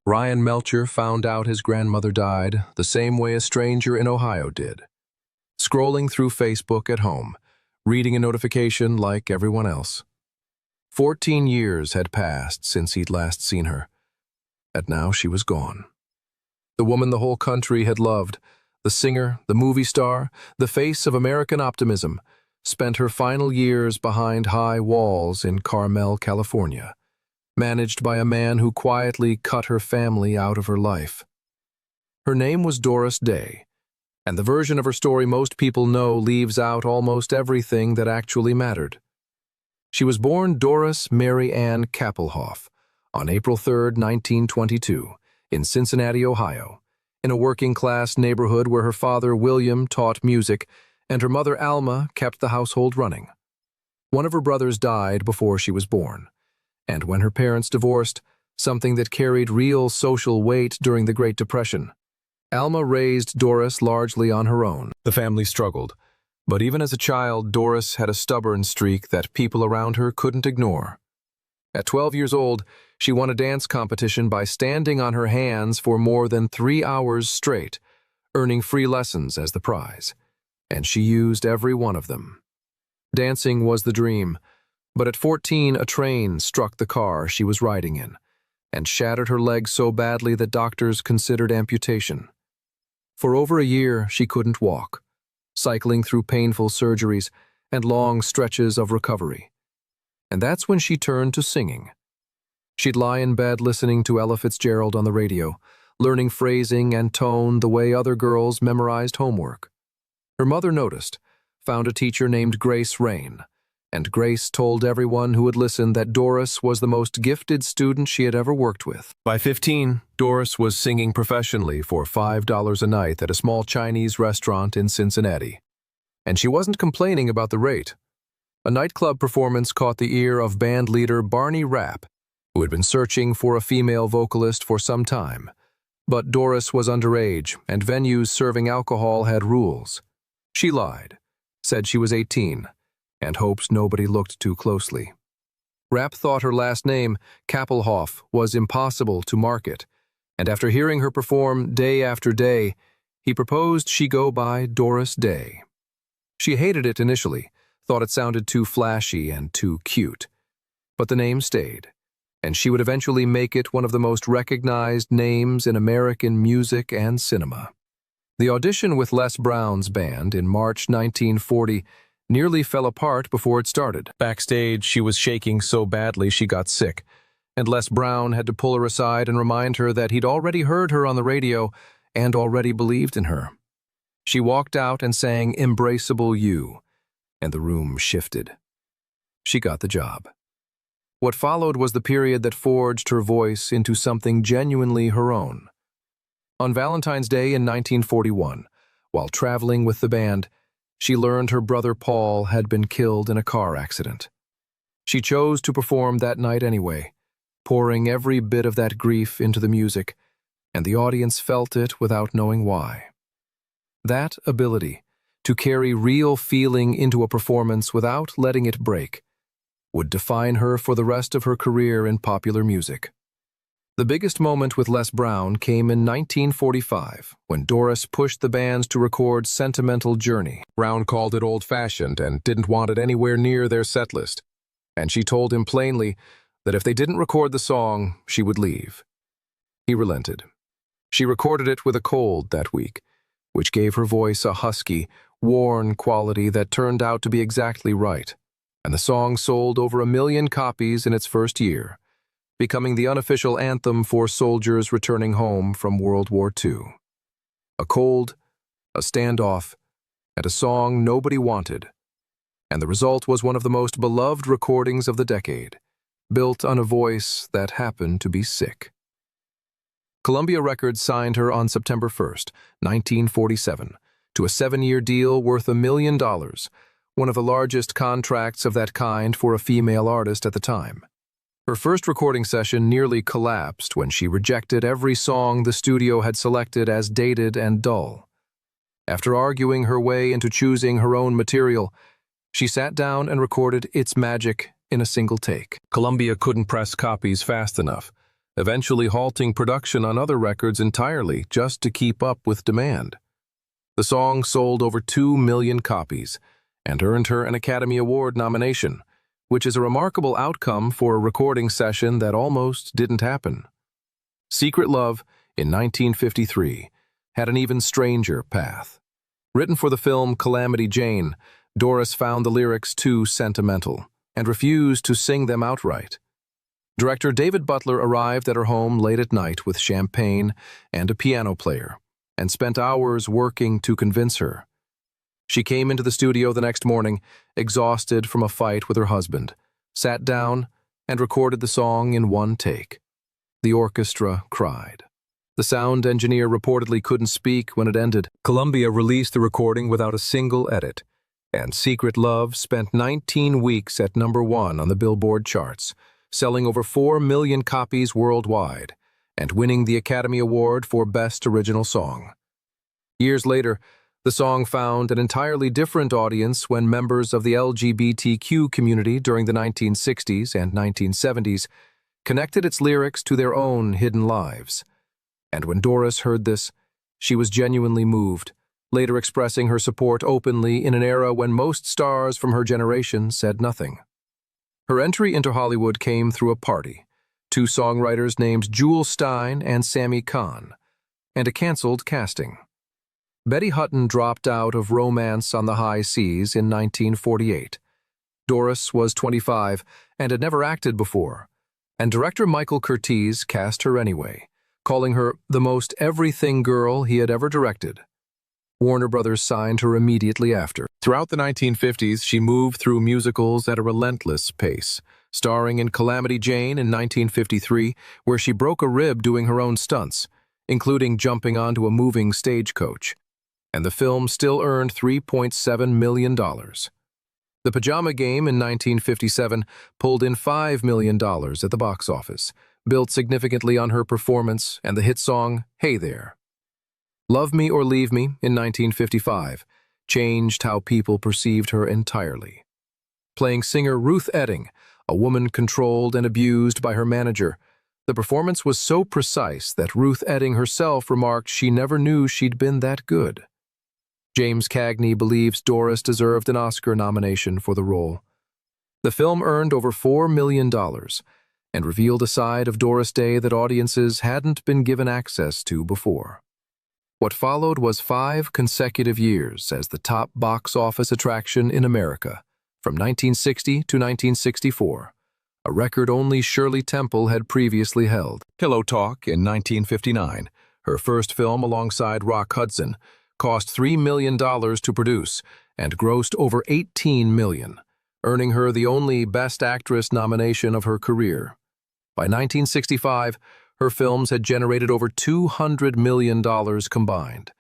Ryan Melcher found out his grandmother died the same way a stranger in Ohio did. Scrolling through Facebook at home, reading a notification like everyone else. 14 years had passed since he'd last seen her, and now she was gone. The woman the whole country had loved, the singer, the movie star, the face of American optimism, spent her final years behind high walls in Carmel, California, managed by a man who quietly cut her family out of her life. Her name was Doris Day, and the version of her story most people know leaves out almost everything that actually mattered. She was born Doris Mary Ann Kappelhoff on April 3, 1922, in Cincinnati, Ohio, in a working-class neighborhood where her father, William, taught music and her mother, Alma, kept the household running. One of her brothers died before she was born, and when her parents divorced, something that carried real social weight during the Great Depression, Alma raised Doris largely on her own. The family struggled, but even as a child, Doris had a stubborn streak that people around her couldn't ignore. At 12 years old, she won a dance competition by standing on her hands for more than 3 hours straight, earning free lessons as the prize, and she used every one of them. Dancing was the dream, but at 14, a train struck the car she was riding in and shattered her leg so badly that doctors considered amputation. For over a year, she couldn't walk, cycling through painful surgeries and long stretches of recovery. And that's when she turned to singing. She'd lie in bed listening to Ella Fitzgerald on the radio, learning phrasing and tone the way other girls memorized homework. Her mother noticed, found a teacher named Grace Rain, and Grace told everyone who would listen that Doris was the most gifted student she had ever worked with. By 15, Doris was singing professionally for $5 a night at a small Chinese restaurant in Cincinnati. And she wasn't complaining about the rate. A nightclub performance caught the ear of band leader Barney Rapp, who had been searching for a female vocalist for some time. But Doris was underage, and venues serving alcohol had rules. She lied, said she was 18, and hoped nobody looked too closely. Rapp thought her last name, Kappelhoff, was impossible to market, and after hearing her perform day after day, he proposed she go by Doris Day. She hated it initially, thought it sounded too flashy and too cute. But the name stayed, and she would eventually make it one of the most recognized names in American music and cinema. The audition with Les Brown's band in March 1940 nearly fell apart before it started. Backstage, she was shaking so badly she got sick, and Les Brown had to pull her aside and remind her that he'd already heard her on the radio and already believed in her. She walked out and sang "Embraceable You," and the room shifted. She got the job. What followed was the period that forged her voice into something genuinely her own. On Valentine's Day in 1941, while traveling with the band, she learned her brother Paul had been killed in a car accident. She chose to perform that night anyway, pouring every bit of that grief into the music, and the audience felt it without knowing why. That ability, to carry real feeling into a performance without letting it break, would define her for the rest of her career in popular music. The biggest moment with Les Brown came in 1945, when Doris pushed the band to record Sentimental Journey. Brown called it old-fashioned and didn't want it anywhere near their setlist, and she told him plainly that if they didn't record the song, she would leave. He relented. She recorded it with a cold that week, which gave her voice a husky, worn quality that turned out to be exactly right, and the song sold over 1 million copies in its first year, becoming the unofficial anthem for soldiers returning home from World War II. A cold, a standoff, and a song nobody wanted, and the result was one of the most beloved recordings of the decade, built on a voice that happened to be sick. Columbia Records signed her on September 1st, 1947, to a 7-year deal worth $1 million, one of the largest contracts of that kind for a female artist at the time. Her first recording session nearly collapsed when she rejected every song the studio had selected as dated and dull. After arguing her way into choosing her own material, she sat down and recorded It's Magic in a single take. Columbia couldn't press copies fast enough, eventually halting production on other records entirely just to keep up with demand. The song sold over 2 million copies and earned her an Academy Award nomination, which is a remarkable outcome for a recording session that almost didn't happen. Secret Love, in 1953, had an even stranger path. Written for the film Calamity Jane, Doris found the lyrics too sentimental and refused to sing them outright. Director David Butler arrived at her home late at night with champagne and a piano player and spent hours working to convince her. She came into the studio the next morning, exhausted from a fight with her husband, sat down, and recorded the song in one take. The orchestra cried. The sound engineer reportedly couldn't speak when it ended. Columbia released the recording without a single edit, and Secret Love spent 19 weeks at #1 on the Billboard charts, selling over 4 million copies worldwide, and winning the Academy Award for Best Original Song. Years later, the song found an entirely different audience when members of the LGBTQ community during the 1960s and 1970s connected its lyrics to their own hidden lives. And when Doris heard this, she was genuinely moved, later expressing her support openly in an era when most stars from her generation said nothing. Her entry into Hollywood came through a party, 2 songwriters named Jewel Stein and Sammy Cahn, and a canceled casting. Betty Hutton dropped out of Romance on the High Seas in 1948. Doris was 25 and had never acted before, and director Michael Curtiz cast her anyway, calling her the most everything girl he had ever directed. Warner Brothers signed her immediately after. Throughout the 1950s, she moved through musicals at a relentless pace, starring in Calamity Jane in 1953, where she broke a rib doing her own stunts, including jumping onto a moving stagecoach. And the film still earned $3.7 million. The Pajama Game in 1957 pulled in $5 million at the box office, built significantly on her performance and the hit song, Hey There. Love Me or Leave Me in 1955 changed how people perceived her entirely. Playing singer Ruth Etting, a woman controlled and abused by her manager, the performance was so precise that Ruth Etting herself remarked she never knew she'd been that good. James Cagney believes Doris deserved an Oscar nomination for the role. The film earned over $4 million and revealed a side of Doris Day that audiences hadn't been given access to before. What followed was 5 consecutive years as the top box office attraction in America, from 1960 to 1964, a record only Shirley Temple had previously held. Pillow Talk in 1959, her first film alongside Rock Hudson, cost $3 million to produce and grossed over $18 million, earning her the only Best Actress nomination of her career. By 1965, her films had generated over $200 million combined,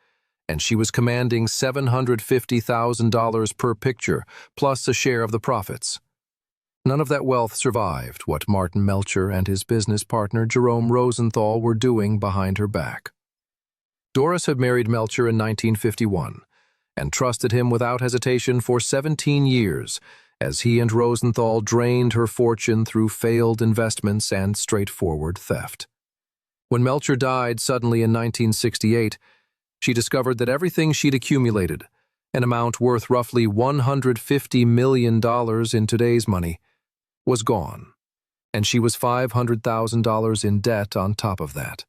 and she was commanding $750,000 per picture, plus a share of the profits. None of that wealth survived what Martin Melcher and his business partner Jerome Rosenthal were doing behind her back. Doris had married Melcher in 1951 and trusted him without hesitation for 17 years as he and Rosenthal drained her fortune through failed investments and straightforward theft. When Melcher died suddenly in 1968, she discovered that everything she'd accumulated, an amount worth roughly $150 million in today's money, was gone, and she was $500,000 in debt on top of that.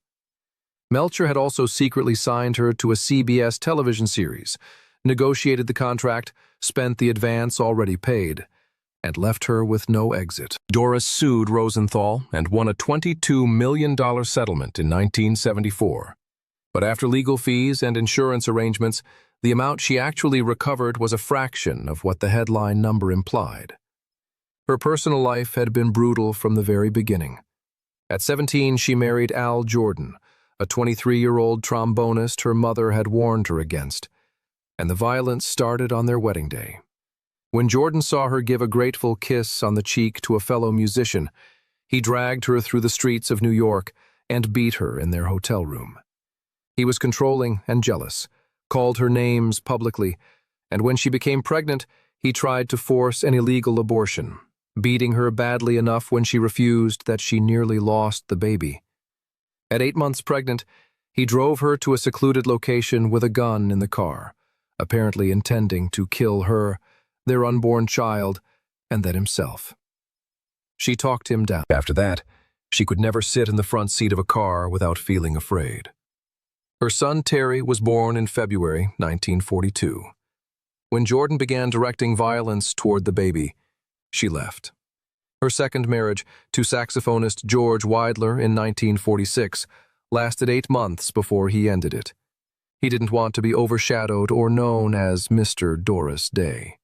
Melcher had also secretly signed her to a CBS television series, negotiated the contract, spent the advance already paid, and left her with no exit. Doris sued Rosenthal and won a $22 million settlement in 1974. But after legal fees and insurance arrangements, the amount she actually recovered was a fraction of what the headline number implied. Her personal life had been brutal from the very beginning. At 17, she married Al Jordan, a 23-year-old trombonist her mother had warned her against, and the violence started on their wedding day. When Jordan saw her give a grateful kiss on the cheek to a fellow musician, he dragged her through the streets of New York and beat her in their hotel room. He was controlling and jealous, called her names publicly, and when she became pregnant, he tried to force an illegal abortion, beating her badly enough when she refused that she nearly lost the baby. At 8 months pregnant, he drove her to a secluded location with a gun in the car, apparently intending to kill her, their unborn child, and then himself. She talked him down. After that, she could never sit in the front seat of a car without feeling afraid. Her son Terry was born in February 1942. When Jordan began directing violence toward the baby, she left. Her second marriage to saxophonist George Weidler in 1946 lasted 8 months before he ended it. He didn't want to be overshadowed or known as Mr. Doris Day.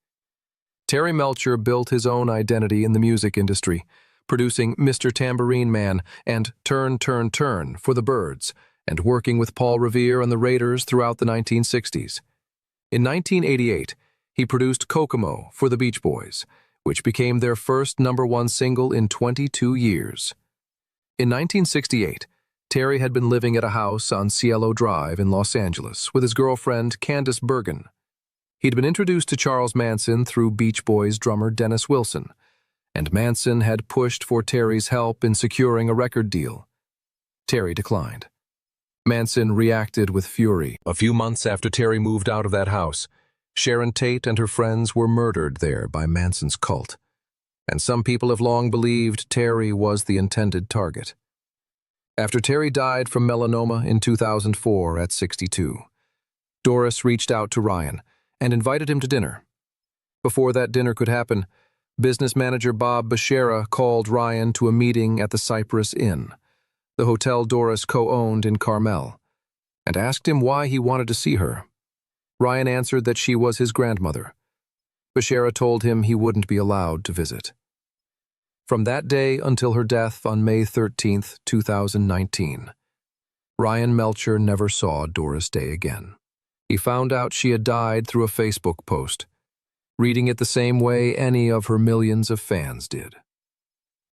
Terry Melcher built his own identity in the music industry, producing Mr. Tambourine Man and Turn, Turn, Turn for the Byrds, and working with Paul Revere and the Raiders throughout the 1960s. In 1988, he produced Kokomo for the Beach Boys, which became their first #1 single in 22 years. In 1968, Terry had been living at a house on Cielo Drive in Los Angeles with his girlfriend Candace Bergen. He'd been introduced to Charles Manson through Beach Boys drummer Dennis Wilson, and Manson had pushed for Terry's help in securing a record deal. Terry declined. Manson reacted with fury. A few months after Terry moved out of that house, Sharon Tate and her friends were murdered there by Manson's cult, and some people have long believed Terry was the intended target. After Terry died from melanoma in 2004 at 62, Doris reached out to Ryan and invited him to dinner. Before that dinner could happen, business manager Bob Bashara called Ryan to a meeting at the Cypress Inn, the hotel Doris co-owned in Carmel, and asked him why he wanted to see her. Ryan answered that she was his grandmother. Bashara told him he wouldn't be allowed to visit. From that day until her death on May 13, 2019, Ryan Melcher never saw Doris Day again. He found out she had died through a Facebook post, reading it the same way any of her millions of fans did.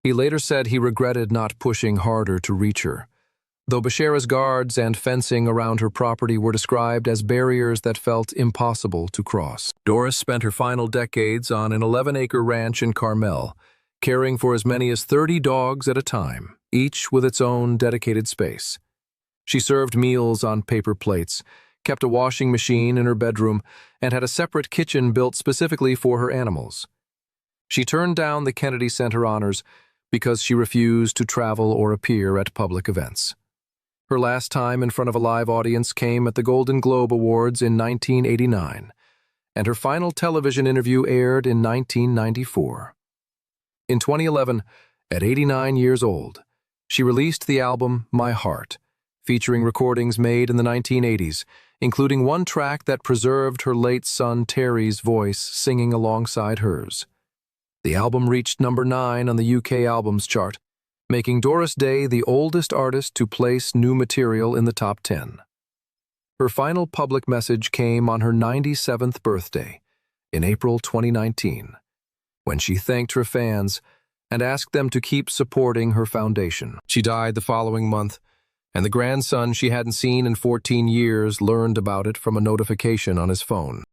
He later said he regretted not pushing harder to reach her, though Bashara's guards and fencing around her property were described as barriers that felt impossible to cross. Doris spent her final decades on an 11-acre ranch in Carmel, caring for as many as 30 dogs at a time, each with its own dedicated space. She served meals on paper plates, kept a washing machine in her bedroom, and had a separate kitchen built specifically for her animals. She turned down the Kennedy Center honors because she refused to travel or appear at public events. Her last time in front of a live audience came at the Golden Globe Awards in 1989, and her final television interview aired in 1994. In 2011, at 89 years old, she released the album My Heart, featuring recordings made in the 1980s, including one track that preserved her late son Terry's voice singing alongside hers. The album reached #9 on the UK Albums Chart, making Doris Day the oldest artist to place new material in the top 10. Her final public message came on her 97th birthday, in April 2019, when she thanked her fans and asked them to keep supporting her foundation. She died the following month, and the grandson she hadn't seen in 14 years learned about it from a notification on his phone.